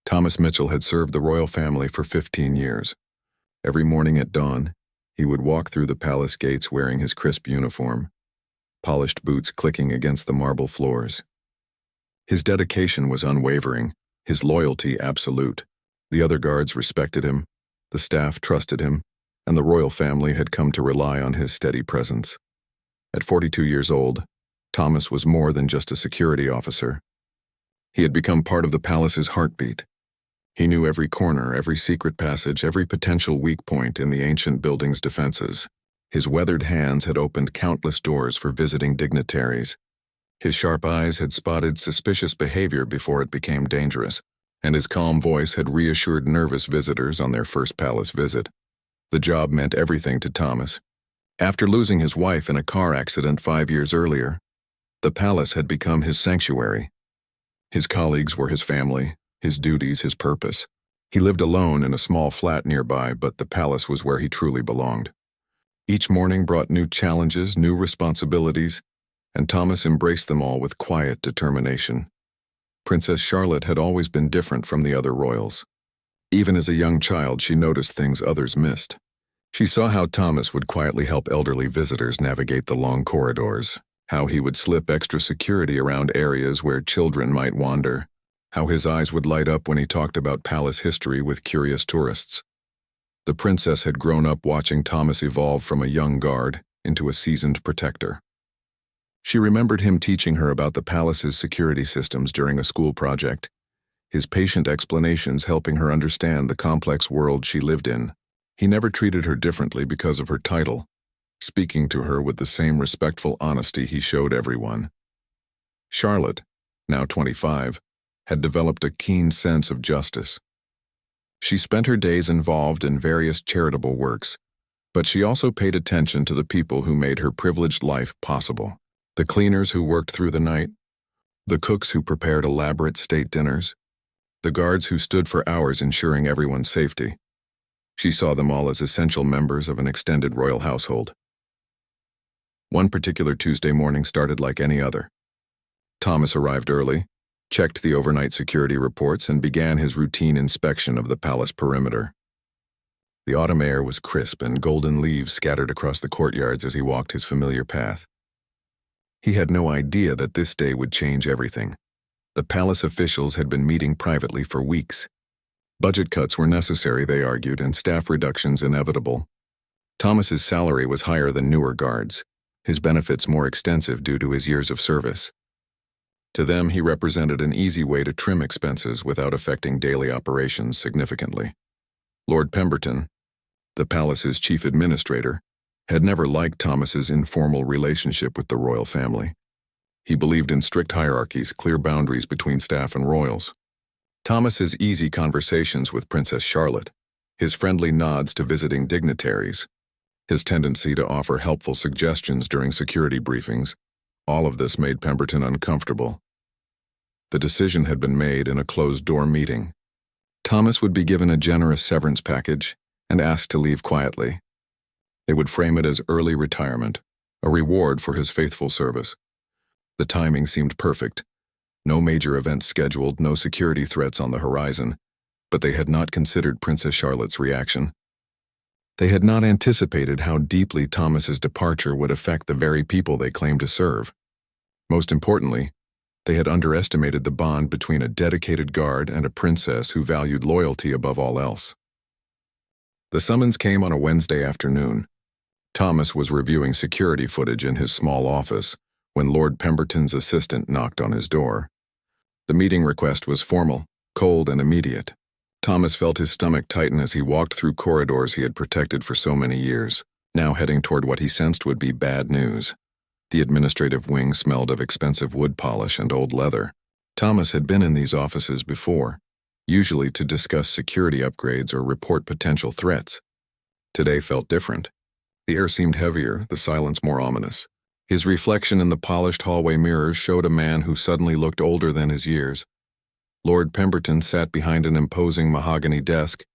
Thomas Mitchell had served the royal family for 15 years. Every morning at dawn, he would walk through the palace gates wearing his crisp uniform, polished boots clicking against the marble floors. His dedication was unwavering, his loyalty absolute. The other guards respected him, the staff trusted him, and the royal family had come to rely on his steady presence. At 42 years old, Thomas was more than just a security officer. He had become part of the palace's heartbeat. He knew every corner, every secret passage, every potential weak point in the ancient building's defenses. His weathered hands had opened countless doors for visiting dignitaries. His sharp eyes had spotted suspicious behavior before it became dangerous, and his calm voice had reassured nervous visitors on their first palace visit. The job meant everything to Thomas. After losing his wife in a car accident 5 years earlier, the palace had become his sanctuary. His colleagues were his family, his duties his purpose. He lived alone in a small flat nearby, but the palace was where he truly belonged. Each morning brought new challenges, new responsibilities, and Thomas embraced them all with quiet determination. Princess Charlotte had always been different from the other royals. Even as a young child, she noticed things others missed. She saw how Thomas would quietly help elderly visitors navigate the long corridors, how he would slip extra security around areas where children might wander, how his eyes would light up when he talked about palace history with curious tourists. The princess had grown up watching Thomas evolve from a young guard into a seasoned protector. She remembered him teaching her about the palace's security systems during a school project, his patient explanations helping her understand the complex world she lived in. He never treated her differently because of her title, speaking to her with the same respectful honesty he showed everyone. Charlotte, now 25, had developed a keen sense of justice. She spent her days involved in various charitable works, but she also paid attention to the people who made her privileged life possible. The cleaners who worked through the night, the cooks who prepared elaborate state dinners, the guards who stood for hours ensuring everyone's safety. She saw them all as essential members of an extended royal household. One particular Tuesday morning started like any other. Thomas arrived early, checked the overnight security reports, and began his routine inspection of the palace perimeter. The autumn air was crisp and golden leaves scattered across the courtyards as he walked his familiar path. He had no idea that this day would change everything. The palace officials had been meeting privately for weeks. Budget cuts were necessary, they argued, and staff reductions inevitable. Thomas's salary was higher than newer guards, his benefits more extensive due to his years of service. To them, he represented an easy way to trim expenses without affecting daily operations significantly. Lord Pemberton, the palace's chief administrator, had never liked Thomas's informal relationship with the royal family. He believed in strict hierarchies, clear boundaries between staff and royals. Thomas's easy conversations with Princess Charlotte, his friendly nods to visiting dignitaries, his tendency to offer helpful suggestions during security briefings, all of this made Pemberton uncomfortable. The decision had been made in a closed-door meeting. Thomas would be given a generous severance package and asked to leave quietly. They would frame it as early retirement, a reward for his faithful service. The timing seemed perfect. No major events scheduled, no security threats on the horizon, but they had not considered Princess Charlotte's reaction. They had not anticipated how deeply Thomas's departure would affect the very people they claimed to serve. Most importantly, they had underestimated the bond between a dedicated guard and a princess who valued loyalty above all else. The summons came on a Wednesday afternoon. Thomas was reviewing security footage in his small office when Lord Pemberton's assistant knocked on his door. The meeting request was formal, cold, and immediate. Thomas felt his stomach tighten as he walked through corridors he had protected for so many years, now heading toward what he sensed would be bad news. The administrative wing smelled of expensive wood polish and old leather. Thomas had been in these offices before, usually to discuss security upgrades or report potential threats. Today felt different. The air seemed heavier, the silence more ominous. His reflection in the polished hallway mirrors showed a man who suddenly looked older than his years. Lord Pemberton sat behind an imposing mahogany desk,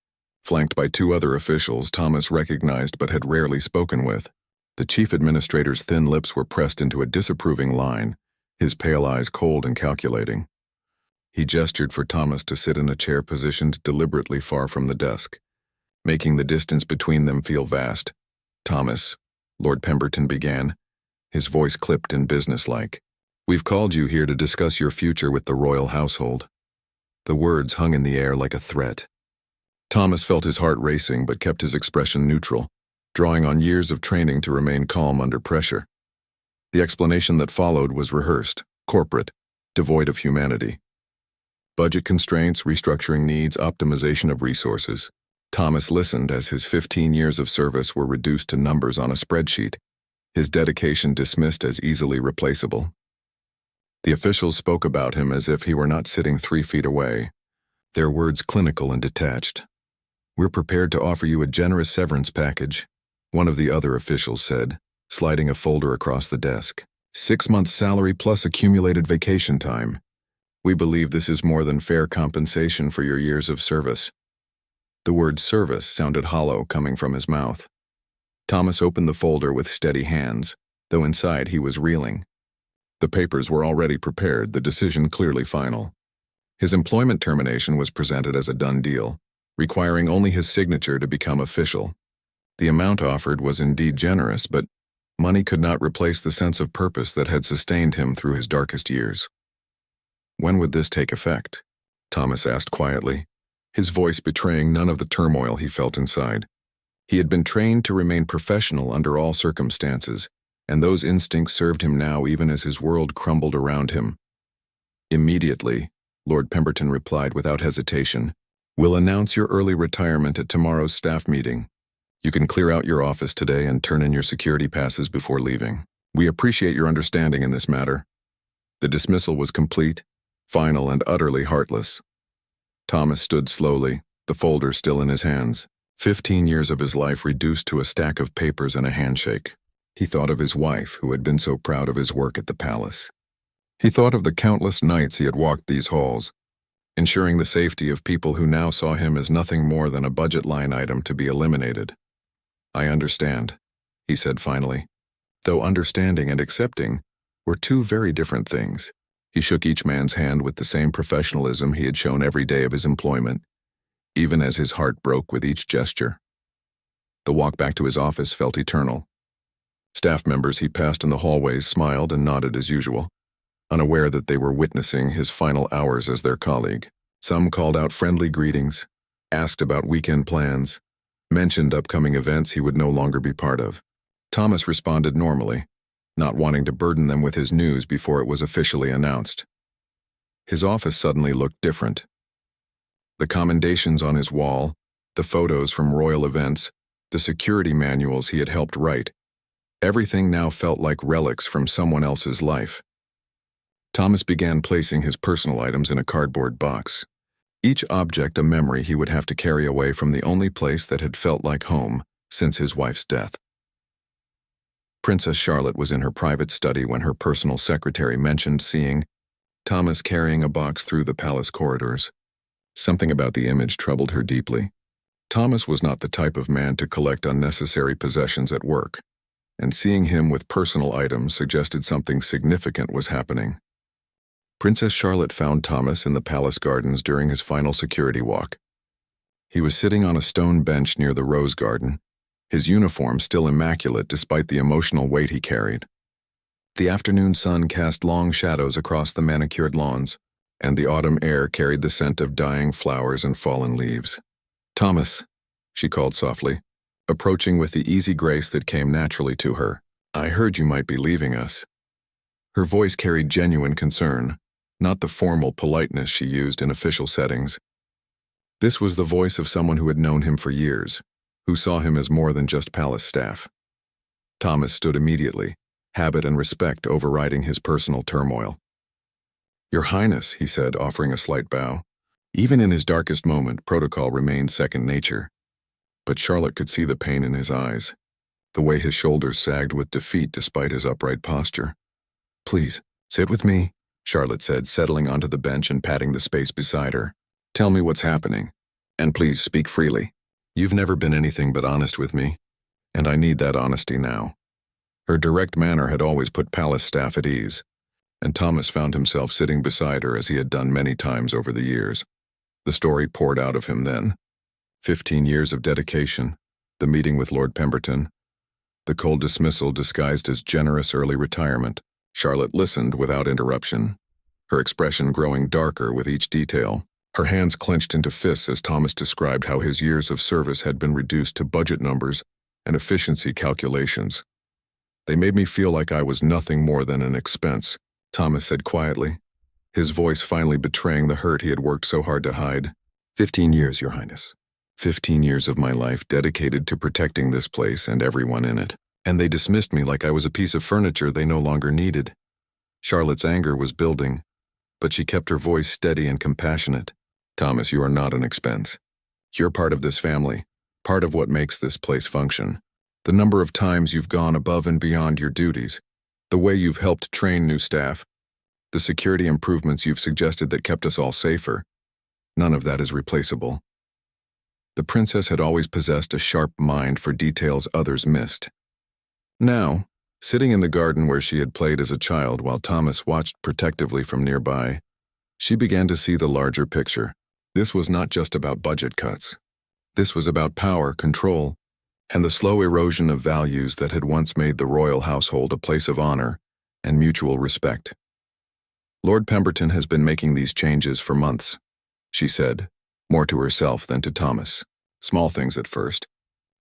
flanked by two other officials Thomas recognized but had rarely spoken with. The chief administrator's thin lips were pressed into a disapproving line, his pale eyes cold and calculating. He gestured for Thomas to sit in a chair positioned deliberately far from the desk, making the distance between them feel vast. "Thomas," Lord Pemberton began, his voice clipped and businesslike, "we've called you here to discuss your future with the royal household." The words hung in the air like a threat. Thomas felt his heart racing but kept his expression neutral, drawing on years of training to remain calm under pressure. The explanation that followed was rehearsed, corporate, devoid of humanity. Budget constraints, restructuring needs, optimization of resources. Thomas listened as his 15 years of service were reduced to numbers on a spreadsheet, his dedication dismissed as easily replaceable. The officials spoke about him as if he were not sitting 3 feet away, their words clinical and detached. "We're prepared to offer you a generous severance package," one of the other officials said, sliding a folder across the desk. 6 months' salary plus accumulated vacation time. We believe this is more than fair compensation for your years of service." The word service sounded hollow coming from his mouth. Thomas opened the folder with steady hands, though inside he was reeling. The papers were already prepared, the decision clearly final. His employment termination was presented as a done deal, requiring only his signature to become official. The amount offered was indeed generous, but money could not replace the sense of purpose that had sustained him through his darkest years. "When would this take effect?" Thomas asked quietly, his voice betraying none of the turmoil he felt inside. He had been trained to remain professional under all circumstances, and those instincts served him now even as his world crumbled around him. "Immediately," Lord Pemberton replied without hesitation. "We'll announce your early retirement at tomorrow's staff meeting. You can clear out your office today and turn in your security passes before leaving. We appreciate your understanding in this matter." The dismissal was complete, final, and utterly heartless. Thomas stood slowly, the folder still in his hands, 15 years of his life reduced to a stack of papers and a handshake. He thought of his wife, who had been so proud of his work at the palace. He thought of the countless nights he had walked these halls, ensuring the safety of people who now saw him as nothing more than a budget line item to be eliminated. "I understand," he said finally, though understanding and accepting were two very different things. He shook each man's hand with the same professionalism he had shown every day of his employment, even as his heart broke with each gesture. The walk back to his office felt eternal. Staff members he passed in the hallways smiled and nodded as usual, unaware that they were witnessing his final hours as their colleague. Some called out friendly greetings, asked about weekend plans, mentioned upcoming events he would no longer be part of. Thomas responded normally, not wanting to burden them with his news before it was officially announced. His office suddenly looked different. The commendations on his wall, the photos from royal events, the security manuals he had helped write, everything now felt like relics from someone else's life. Thomas began placing his personal items in a cardboard box, each object a memory he would have to carry away from the only place that had felt like home since his wife's death. Princess Charlotte was in her private study when her personal secretary mentioned seeing Thomas carrying a box through the palace corridors. Something about the image troubled her deeply. Thomas was not the type of man to collect unnecessary possessions at work, and seeing him with personal items suggested something significant was happening. Princess Charlotte found Thomas in the palace gardens during his final security walk. He was sitting on a stone bench near the rose garden, his uniform still immaculate despite the emotional weight he carried. The afternoon sun cast long shadows across the manicured lawns, and the autumn air carried the scent of dying flowers and fallen leaves. "Thomas," she called softly, approaching with the easy grace that came naturally to her. "I heard you might be leaving us." Her voice carried genuine concern, not the formal politeness she used in official settings. This was the voice of someone who had known him for years, who saw him as more than just palace staff. Thomas stood immediately, habit and respect overriding his personal turmoil. "Your Highness," he said, offering a slight bow. Even in his darkest moment, protocol remained second nature. But Charlotte could see the pain in his eyes, the way his shoulders sagged with defeat despite his upright posture. "Please, sit with me," Charlotte said, settling onto the bench and patting the space beside her. "Tell me what's happening, and please speak freely. You've never been anything but honest with me, and I need that honesty now." Her direct manner had always put palace staff at ease. and Thomas found himself sitting beside her as he had done many times over the years. The story poured out of him then. 15 years of dedication, the meeting with Lord Pemberton, the cold dismissal disguised as generous early retirement. Charlotte listened without interruption, her expression growing darker with each detail. Her hands clenched into fists as Thomas described how his years of service had been reduced to budget numbers and efficiency calculations. "They made me feel like I was nothing more than an expense," Thomas said quietly, his voice finally betraying the hurt he had worked so hard to hide. 15 years, Your Highness. 15 years of my life dedicated to protecting this place and everyone in it. And they dismissed me like I was a piece of furniture they no longer needed. Charlotte's anger was building, but she kept her voice steady and compassionate. "Thomas, you are not an expense. You're part of this family, part of what makes this place function. The number of times you've gone above and beyond your duties, the way you've helped train new staff, the security improvements you've suggested that kept us all safer, none of that is replaceable." The princess had always possessed a sharp mind for details others missed. Now, sitting in the garden where she had played as a child while Thomas watched protectively from nearby, she began to see the larger picture. This was not just about budget cuts. This was about power, control, and the slow erosion of values that had once made the royal household a place of honor and mutual respect. "Lord Pemberton has been making these changes for months," she said, more to herself than to Thomas. "Small things at first.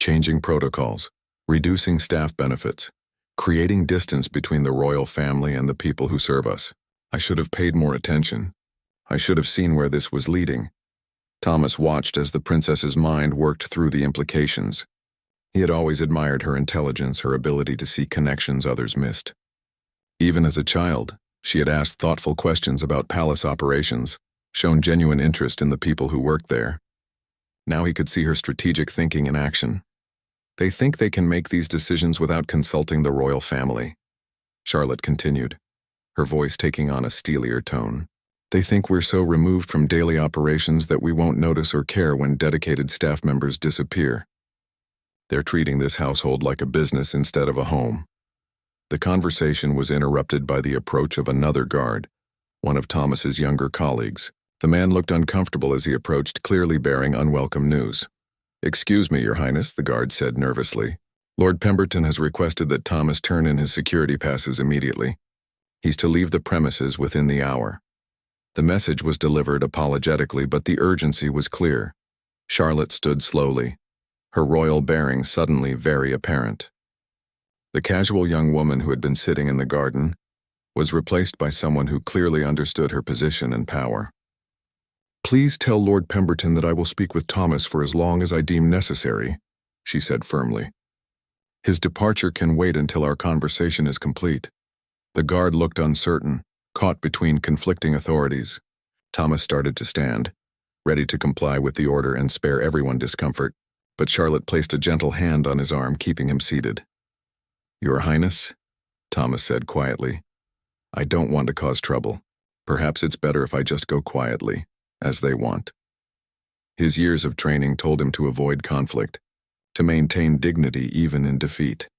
Changing protocols, reducing staff benefits, creating distance between the royal family and the people who serve us. I should have paid more attention. I should have seen where this was leading." Thomas watched as the princess's mind worked through the implications. He had always admired her intelligence, her ability to see connections others missed. Even as a child, she had asked thoughtful questions about palace operations, shown genuine interest in the people who worked there. Now he could see her strategic thinking in action. "They think they can make these decisions without consulting the royal family," Charlotte continued, her voice taking on a steelier tone. "They think we're so removed from daily operations that we won't notice or care when dedicated staff members disappear. They're treating this household like a business instead of a home." The conversation was interrupted by the approach of another guard, one of Thomas's younger colleagues. The man looked uncomfortable as he approached, clearly bearing unwelcome news. "Excuse me, Your Highness," the guard said nervously. "Lord Pemberton has requested that Thomas turn in his security passes immediately. He's to leave the premises within the hour." The message was delivered apologetically, but the urgency was clear. Charlotte stood slowly, her royal bearing suddenly very apparent. The casual young woman who had been sitting in the garden was replaced by someone who clearly understood her position and power. "Please tell Lord Pemberton that I will speak with Thomas for as long as I deem necessary," she said firmly. "His departure can wait until our conversation is complete." The guard looked uncertain, caught between conflicting authorities. Thomas started to stand, ready to comply with the order and spare everyone discomfort, but Charlotte placed a gentle hand on his arm, keeping him seated. "Your Highness," Thomas said quietly, "I don't want to cause trouble. Perhaps it's better if I just go quietly, as they want." His years of training told him to avoid conflict, to maintain dignity even in defeat.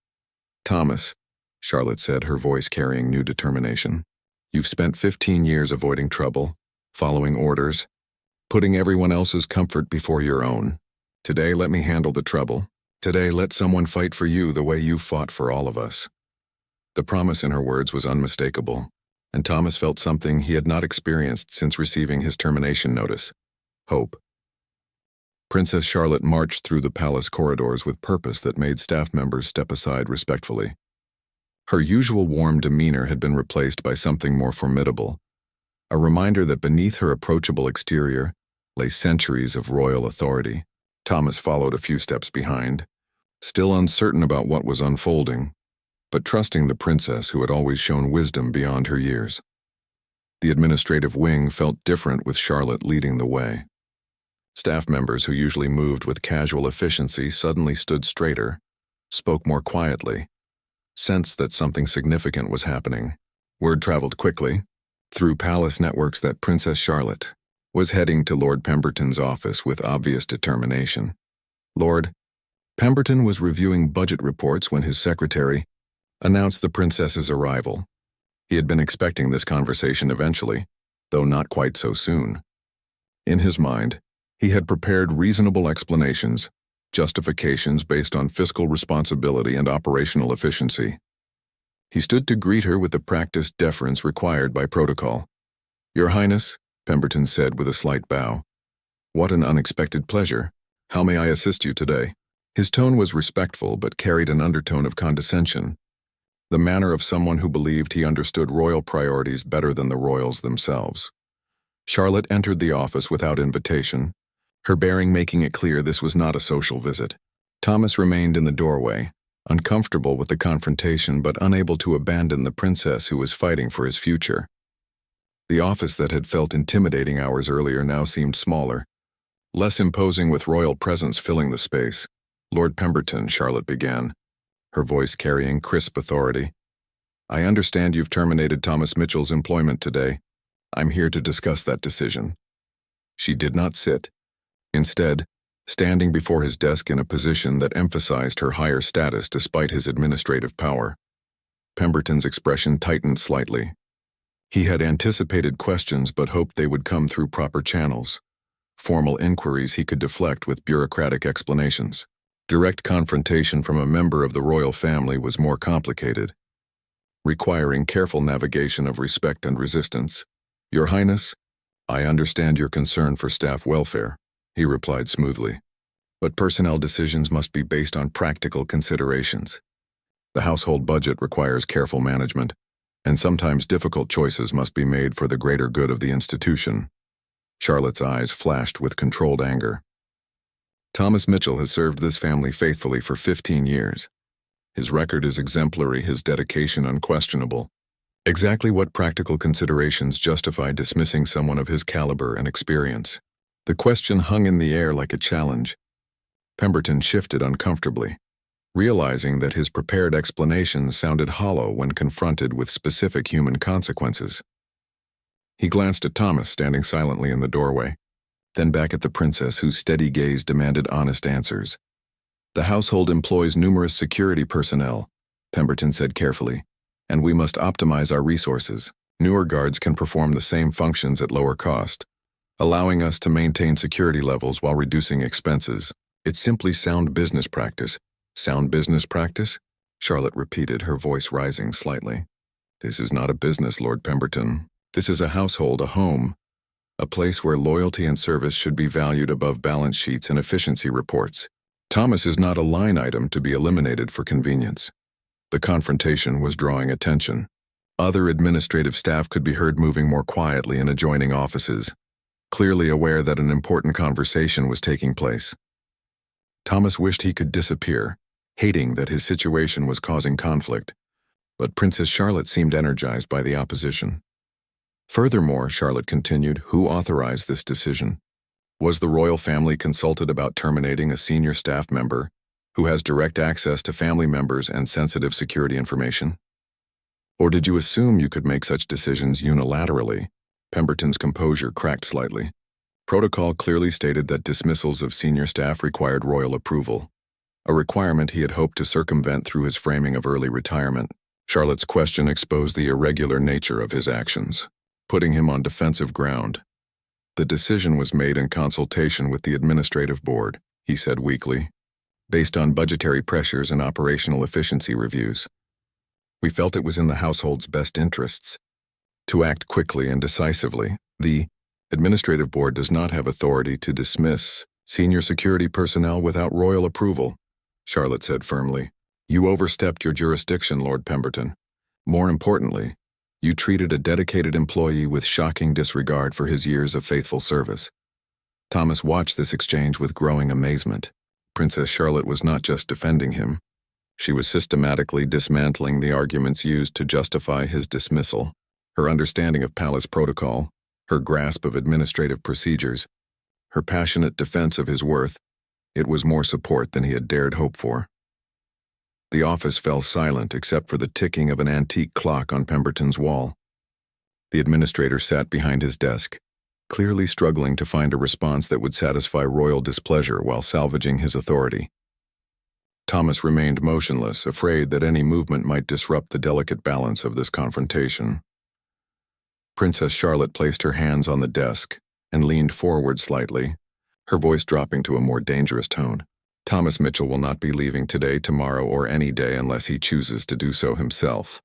"Thomas," Charlotte said, her voice carrying new determination, "you've spent 15 years avoiding trouble, following orders, putting everyone else's comfort before your own. Today, let me handle the trouble. Today, let someone fight for you the way you fought for all of us." The promise in her words was unmistakable, and Thomas felt something he had not experienced since receiving his termination notice: hope. Princess Charlotte marched through the palace corridors with purpose that made staff members step aside respectfully. Her usual warm demeanor had been replaced by something more formidable, a reminder that beneath her approachable exterior lay centuries of royal authority. Thomas followed a few steps behind, still uncertain about what was unfolding, but trusting the princess who had always shown wisdom beyond her years. The administrative wing felt different with Charlotte leading the way. Staff members who usually moved with casual efficiency suddenly stood straighter, spoke more quietly, sensed that something significant was happening. Word traveled quickly through palace networks that Princess Charlotte was heading to Lord Pemberton's office with obvious determination. Lord Pemberton was reviewing budget reports when his secretary announced the princess's arrival. He had been expecting this conversation eventually, though not quite so soon. In his mind, he had prepared reasonable explanations, justifications based on fiscal responsibility and operational efficiency. He stood to greet her with the practiced deference required by protocol. "Your Highness," Pemberton said with a slight bow. "What an unexpected pleasure. How may I assist you today?" His tone was respectful but carried an undertone of condescension, the manner of someone who believed he understood royal priorities better than the royals themselves. Charlotte entered the office without invitation, her bearing making it clear this was not a social visit. Thomas remained in the doorway, uncomfortable with the confrontation but unable to abandon the princess who was fighting for his future. The office that had felt intimidating hours earlier now seemed smaller, less imposing with royal presence filling the space. "Lord Pemberton," Charlotte began, her voice carrying crisp authority. "I understand you've terminated Thomas Mitchell's employment today. I'm here to discuss that decision." She did not sit. Instead, standing before his desk in a position that emphasized her higher status despite his administrative power. Pemberton's expression tightened slightly. He had anticipated questions but hoped they would come through proper channels. Formal inquiries he could deflect with bureaucratic explanations. Direct confrontation from a member of the royal family was more complicated, requiring careful navigation of respect and resistance. "Your Highness, I understand your concern for staff welfare," he replied smoothly. "But personnel decisions must be based on practical considerations. The household budget requires careful management, and sometimes difficult choices must be made for the greater good of the institution." Charlotte's eyes flashed with controlled anger. "Thomas Mitchell has served this family faithfully for 15 years. His record is exemplary, his dedication unquestionable. Exactly what practical considerations justify dismissing someone of his caliber and experience?" The question hung in the air like a challenge. Pemberton shifted uncomfortably, realizing that his prepared explanations sounded hollow when confronted with specific human consequences. He glanced at Thomas standing silently in the doorway, then back at the princess whose steady gaze demanded honest answers. "The household employs numerous security personnel," Pemberton said carefully, "and we must optimize our resources. Newer guards can perform the same functions at lower cost, allowing us to maintain security levels while reducing expenses. It's simply sound business practice." "Sound business practice?" Charlotte repeated, her voice rising slightly. "This is not a business, Lord Pemberton. This is a household, a home, a place where loyalty and service should be valued above balance sheets and efficiency reports. Thomas is not a line item to be eliminated for convenience." The confrontation was drawing attention. Other administrative staff could be heard moving more quietly in adjoining offices, clearly aware that an important conversation was taking place. Thomas wished he could disappear, hating that his situation was causing conflict, but Princess Charlotte seemed energized by the opposition. "Furthermore," Charlotte continued, "who authorized this decision? Was the royal family consulted about terminating a senior staff member who has direct access to family members and sensitive security information? Or did you assume you could make such decisions unilaterally?" Pemberton's composure cracked slightly. Protocol clearly stated that dismissals of senior staff required royal approval, a requirement he had hoped to circumvent through his framing of early retirement. Charlotte's question exposed the irregular nature of his actions, putting him on defensive ground. "The decision was made in consultation with the administrative board," he said weakly, "based on budgetary pressures and operational efficiency reviews. We felt it was in the household's best interests to act quickly and decisively. The administrative board does not have authority to dismiss senior security personnel without royal approval," Charlotte said firmly. "You overstepped your jurisdiction, Lord Pemberton. More importantly, you treated a dedicated employee with shocking disregard for his years of faithful service." Thomas watched this exchange with growing amazement. Princess Charlotte was not just defending him. She was systematically dismantling the arguments used to justify his dismissal. Her understanding of palace protocol, her grasp of administrative procedures, her passionate defense of his worth, it was more support than he had dared hope for. The office fell silent except for the ticking of an antique clock on Pemberton's wall. The administrator sat behind his desk, clearly struggling to find a response that would satisfy royal displeasure while salvaging his authority. Thomas remained motionless, afraid that any movement might disrupt the delicate balance of this confrontation. Princess Charlotte placed her hands on the desk and leaned forward slightly, her voice dropping to a more dangerous tone. Thomas Mitchell will not be leaving today, tomorrow, or any day unless he chooses to do so himself.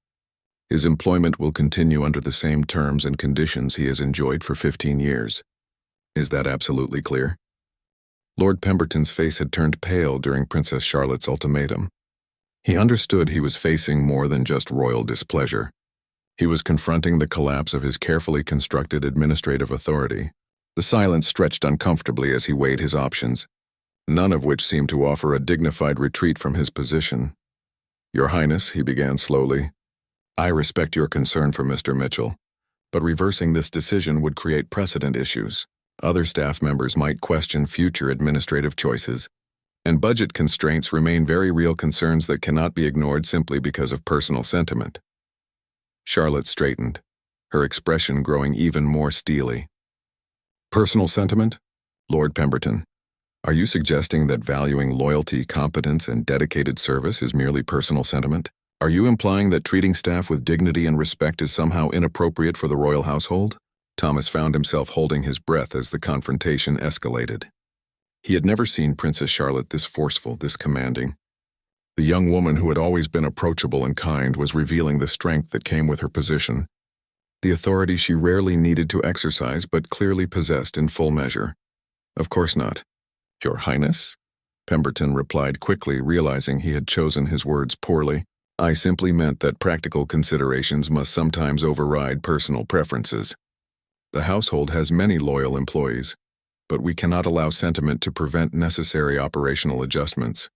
His employment will continue under the same terms and conditions he has enjoyed for 15 years. Is that absolutely clear? Lord Pemberton's face had turned pale during Princess Charlotte's ultimatum. He understood he was facing more than just royal displeasure. He was confronting the collapse of his carefully constructed administrative authority. The silence stretched uncomfortably as he weighed his options, none of which seemed to offer a dignified retreat from his position. "Your Highness," he began slowly, "I respect your concern for Mr. Mitchell, but reversing this decision would create precedent issues. Other staff members might question future administrative choices, and budget constraints remain very real concerns that cannot be ignored simply because of personal sentiment." Charlotte straightened, her expression growing even more steely. "Personal sentiment? Lord Pemberton, are you suggesting that valuing loyalty, competence, and dedicated service is merely personal sentiment? Are you implying that treating staff with dignity and respect is somehow inappropriate for the royal household?" Thomas found himself holding his breath as the confrontation escalated. He had never seen Princess Charlotte this forceful, this commanding. The young woman who had always been approachable and kind was revealing the strength that came with her position, the authority she rarely needed to exercise but clearly possessed in full measure. "Of course not. Your Highness?" Pemberton replied quickly, realizing he had chosen his words poorly. "I simply meant that practical considerations must sometimes override personal preferences. The household has many loyal employees, but we cannot allow sentiment to prevent necessary operational adjustments."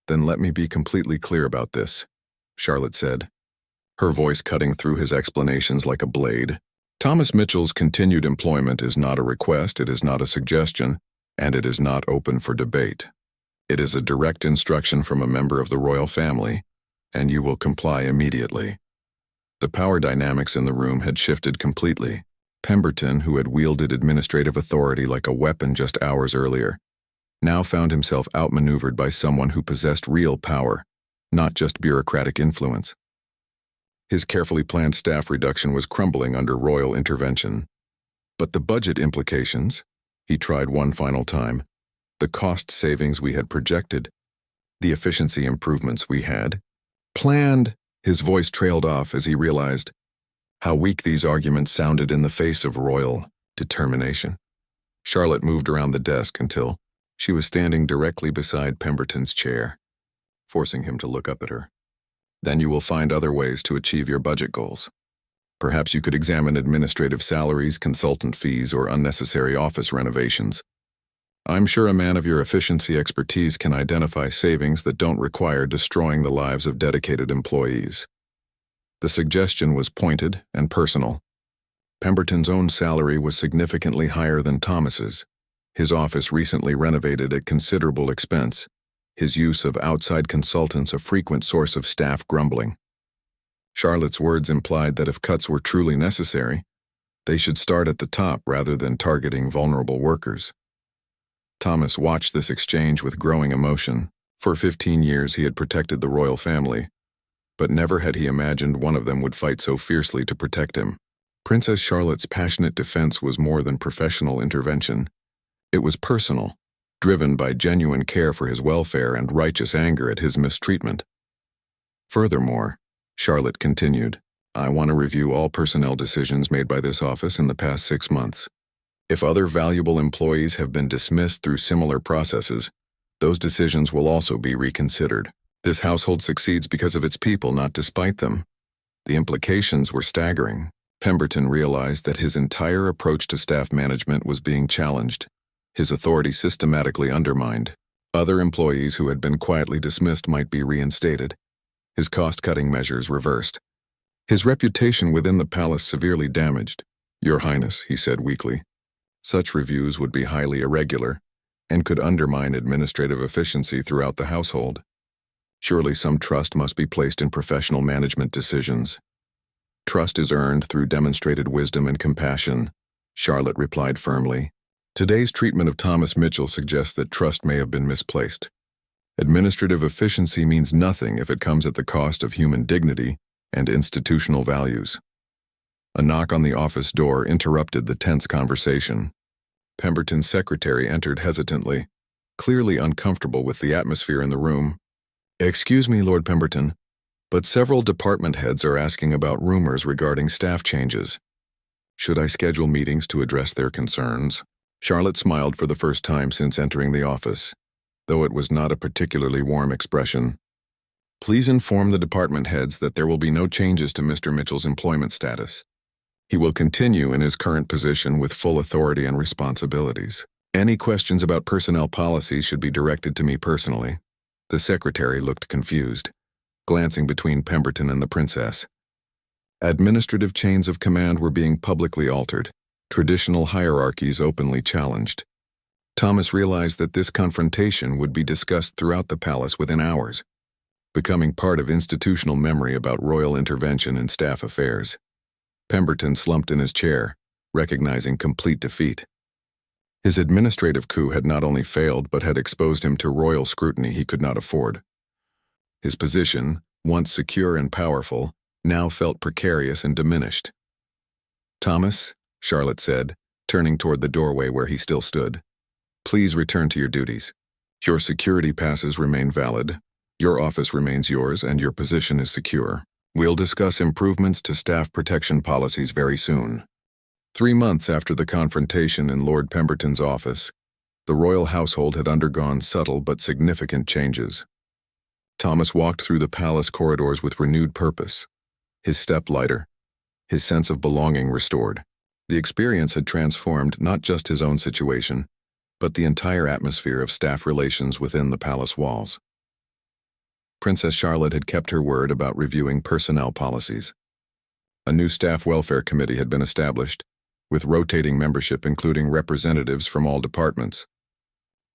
"Then let me be completely clear about this," Charlotte said, her voice cutting through his explanations like a blade. "Thomas Mitchell's continued employment is not a request, it is not a suggestion, and it is not open for debate. It is a direct instruction from a member of the royal family, and you will comply immediately." The power dynamics in the room had shifted completely. Pemberton, who had wielded administrative authority like a weapon just hours earlier, now found himself outmaneuvered by someone who possessed real power, not just bureaucratic influence. His carefully planned staff reduction was crumbling under royal intervention. But the budget implications, he tried one final time, the cost savings we had projected, the efficiency improvements we had planned. His voice trailed off as he realized how weak these arguments sounded in the face of royal determination. Charlotte moved around the desk until she was standing directly beside Pemberton's chair, forcing him to look up at her. "Then you will find other ways to achieve your budget goals. Perhaps you could examine administrative salaries, consultant fees, or unnecessary office renovations. I'm sure a man of your efficiency expertise can identify savings that don't require destroying the lives of dedicated employees." The suggestion was pointed and personal. Pemberton's own salary was significantly higher than Thomas's, his office recently renovated at considerable expense, his use of outside consultants a frequent source of staff grumbling. Charlotte's words implied that if cuts were truly necessary, they should start at the top rather than targeting vulnerable workers. Thomas watched this exchange with growing emotion. For 15 years he had protected the royal family, but never had he imagined one of them would fight so fiercely to protect him. Princess Charlotte's passionate defense was more than professional intervention. It was personal, driven by genuine care for his welfare and righteous anger at his mistreatment. "Furthermore," Charlotte continued, "I want to review all personnel decisions made by this office in the past 6 months. If other valuable employees have been dismissed through similar processes, those decisions will also be reconsidered. This household succeeds because of its people, not despite them." The implications were staggering. Pemberton realized that his entire approach to staff management was being challenged, his authority systematically undermined. Other employees who had been quietly dismissed might be reinstated, his cost-cutting measures reversed, his reputation within the palace severely damaged. "Your Highness," he said weakly, "such reviews would be highly irregular and could undermine administrative efficiency throughout the household. Surely some trust must be placed in professional management decisions." "Trust is earned through demonstrated wisdom and compassion," Charlotte replied firmly. "Today's treatment of Thomas Mitchell suggests that trust may have been misplaced. Administrative efficiency means nothing if it comes at the cost of human dignity and institutional values. A knock on the office door interrupted the tense conversation. Pemberton's secretary entered hesitantly, clearly uncomfortable with the atmosphere in the room. "Excuse me, Lord Pemberton, but several department heads are asking about rumors regarding staff changes. Should I schedule meetings to address their concerns?" Charlotte smiled for the first time since entering the office, though it was not a particularly warm expression. "Please inform the department heads that there will be no changes to Mr. Mitchell's employment status. He will continue in his current position with full authority and responsibilities. Any questions about personnel policies should be directed to me personally." The secretary looked confused, glancing between Pemberton and the princess. Administrative chains of command were being publicly altered, traditional hierarchies openly challenged. Thomas realized that this confrontation would be discussed throughout the palace within hours, becoming part of institutional memory about royal intervention in staff affairs. Pemberton slumped in his chair, recognizing complete defeat. His administrative coup had not only failed but had exposed him to royal scrutiny he could not afford. His position, once secure and powerful, now felt precarious and diminished. "Thomas," Charlotte said, turning toward the doorway where he still stood, "please return to your duties. Your security passes remain valid, your office remains yours, and your position is secure. We'll discuss improvements to staff protection policies very soon." 3 months after the confrontation in Lord Pemberton's office, the royal household had undergone subtle but significant changes. Thomas walked through the palace corridors with renewed purpose, his step lighter, his sense of belonging restored. The experience had transformed not just his own situation, but the entire atmosphere of staff relations within the palace walls. Princess Charlotte had kept her word about reviewing personnel policies. A new staff welfare committee had been established, with rotating membership including representatives from all departments.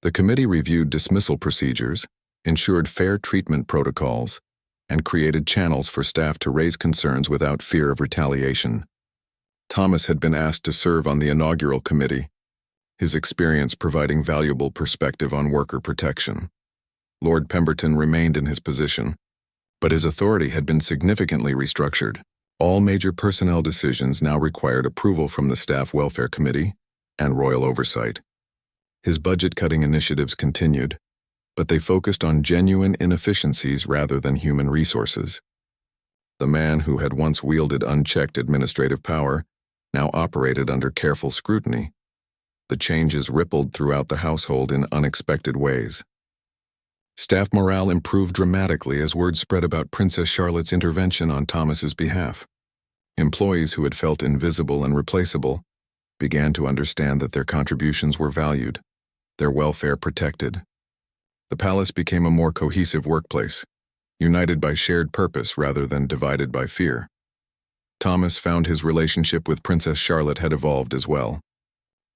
The committee reviewed dismissal procedures, ensured fair treatment protocols, and created channels for staff to raise concerns without fear of retaliation. Thomas had been asked to serve on the inaugural committee, his experience providing valuable perspective on worker protection. Lord Pemberton remained in his position, but his authority had been significantly restructured. All major personnel decisions now required approval from the Staff Welfare Committee and royal oversight. His budget-cutting initiatives continued, but they focused on genuine inefficiencies rather than human resources. The man who had once wielded unchecked administrative power now operated under careful scrutiny. The changes rippled throughout the household in unexpected ways. Staff morale improved dramatically as word spread about Princess Charlotte's intervention on Thomas's behalf. Employees who had felt invisible and replaceable began to understand that their contributions were valued, their welfare protected. The palace became a more cohesive workplace, united by shared purpose rather than divided by fear. Thomas found his relationship with Princess Charlotte had evolved as well.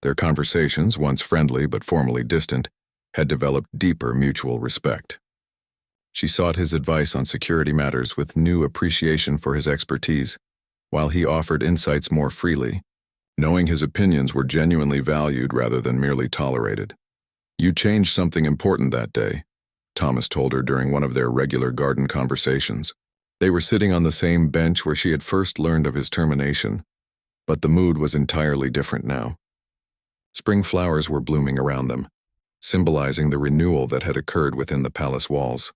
Their conversations, once friendly but formally distant, had developed deeper mutual respect. She sought his advice on security matters with new appreciation for his expertise, while he offered insights more freely, knowing his opinions were genuinely valued rather than merely tolerated. "You changed something important that day," Thomas told her during one of their regular garden conversations. They were sitting on the same bench where she had first learned of his termination, but the mood was entirely different now. Spring flowers were blooming around them, symbolizing the renewal that had occurred within the palace walls.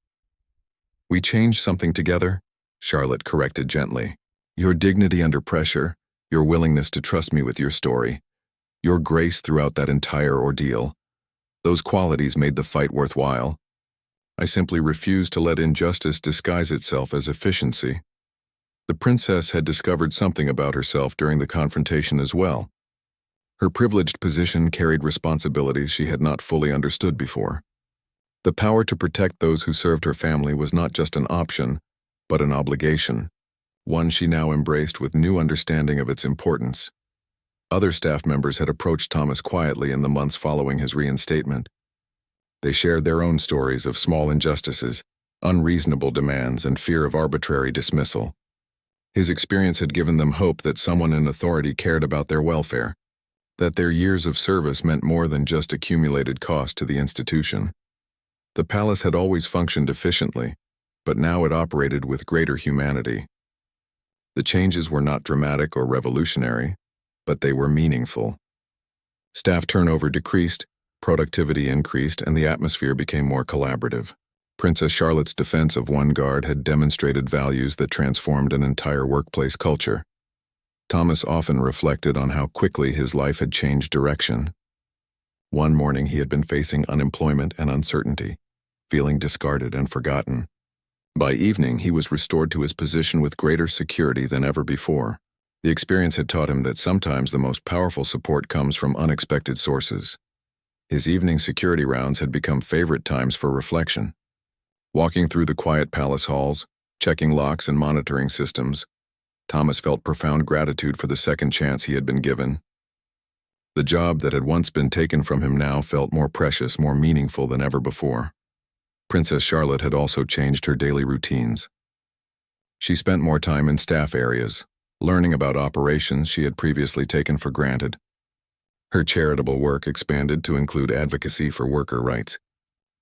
"We changed something together," Charlotte corrected gently. "Your dignity under pressure, your willingness to trust me with your story, your grace throughout that entire ordeal, those qualities made the fight worthwhile. I simply refused to let injustice disguise itself as efficiency." The princess had discovered something about herself during the confrontation as well. Her privileged position carried responsibilities she had not fully understood before. The power to protect those who served her family was not just an option, but an obligation, one she now embraced with new understanding of its importance. Other staff members had approached Thomas quietly in the months following his reinstatement. They shared their own stories of small injustices, unreasonable demands, and fear of arbitrary dismissal. His experience had given them hope that someone in authority cared about their welfare, that their years of service meant more than just accumulated cost to the institution. The palace had always functioned efficiently, but now it operated with greater humanity. The changes were not dramatic or revolutionary, but they were meaningful. Staff turnover decreased, productivity increased, and the atmosphere became more collaborative. Princess Charlotte's defense of one guard had demonstrated values that transformed an entire workplace culture. Thomas often reflected on how quickly his life had changed direction. One morning he had been facing unemployment and uncertainty, feeling discarded and forgotten. By evening, he was restored to his position with greater security than ever before. The experience had taught him that sometimes the most powerful support comes from unexpected sources. His evening security rounds had become favorite times for reflection. Walking through the quiet palace halls, checking locks and monitoring systems, Thomas felt profound gratitude for the second chance he had been given. The job that had once been taken from him now felt more precious, more meaningful than ever before. Princess Charlotte had also changed her daily routines. She spent more time in staff areas, learning about operations she had previously taken for granted. Her charitable work expanded to include advocacy for worker rights,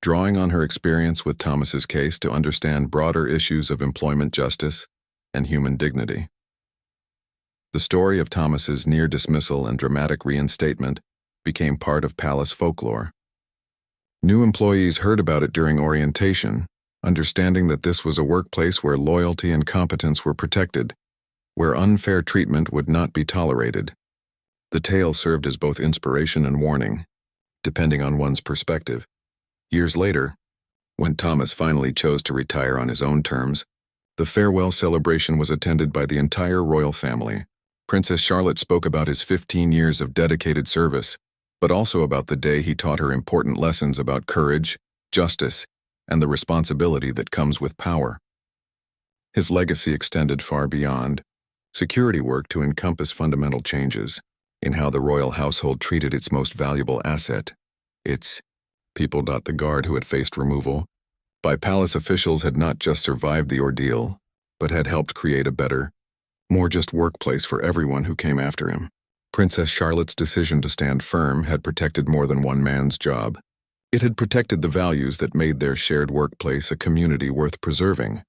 drawing on her experience with Thomas's case to understand broader issues of employment justice and human dignity. The story of Thomas's near dismissal and dramatic reinstatement became part of palace folklore. New employees heard about it during orientation, understanding that this was a workplace where loyalty and competence were protected, where unfair treatment would not be tolerated. The tale served as both inspiration and warning, depending on one's perspective. Years later, when Thomas finally chose to retire on his own terms, the farewell celebration was attended by the entire royal family. Princess Charlotte spoke about his 15 years of dedicated service, but also about the day he taught her important lessons about courage, justice, and the responsibility that comes with power. His legacy extended far beyond security work to encompass fundamental changes in how the royal household treated its most valuable asset, its people. The guard who had faced removal by palace officials had not just survived the ordeal, but had helped create a better, more just workplace for everyone who came after him. Princess Charlotte's decision to stand firm had protected more than one man's job. It had protected the values that made their shared workplace a community worth preserving.